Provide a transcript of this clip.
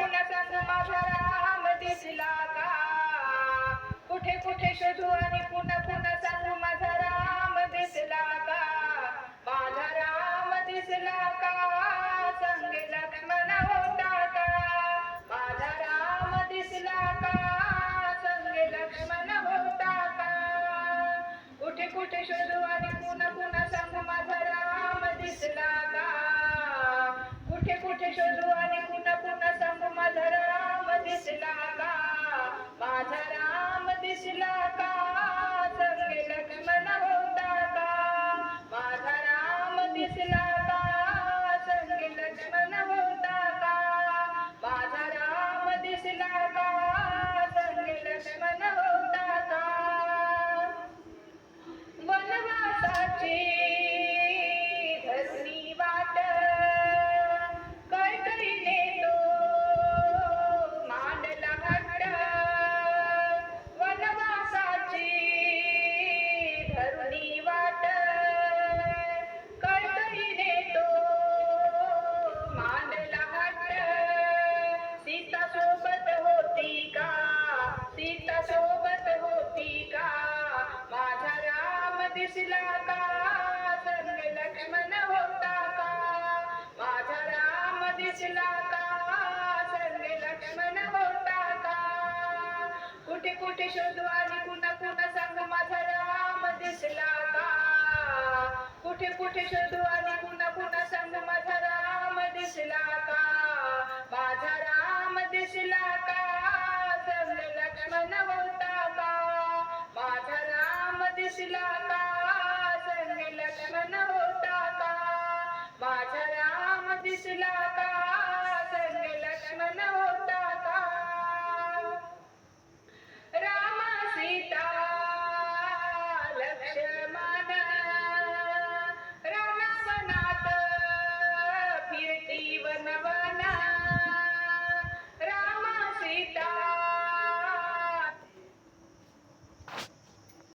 पुन्हा सांगू माझा राम दिसला का? कुठे कुठे शोधू आणि पुन्हा पुन्हा सांगू माझा राम दिसला का? माझा राम दिसला का? संगे लक्ष्मण होता का? माझा राम दिसला का? संगे लक्ष्मण होता का? कुठे कुठे शोधू आणि पुन्हा पुन्हा सांगू माझा राम दिसला का? कुठे कुठे शोधू आणि पुन्हा पुन्हा सांगू माझा राम दिसला का? माझा राम दिसला का? संगे लक्ष्मण होता का? माझा राम दिसला का? संगे लक्ष्मण होता का? माझा राम दिसला का? संगे लक्ष्मण होता का? वनवासाची धरणी वाट कैकईने तो मांडला हट्ट. वनवासाची धरणी वाट कैकईने तो मांडला हट्ट. सीता सोबत होती का? सीता सोबत होती का? माझा राम दिसला का? संगे लक्ष्मण होता का? माझा राम दिसला का? संगे लक्ष्मण होता का? कुठे कुठे शोधू आणि पुन्हा पुन्हा सांगू माझा राम दिसला का? कुठे कुठे शोधू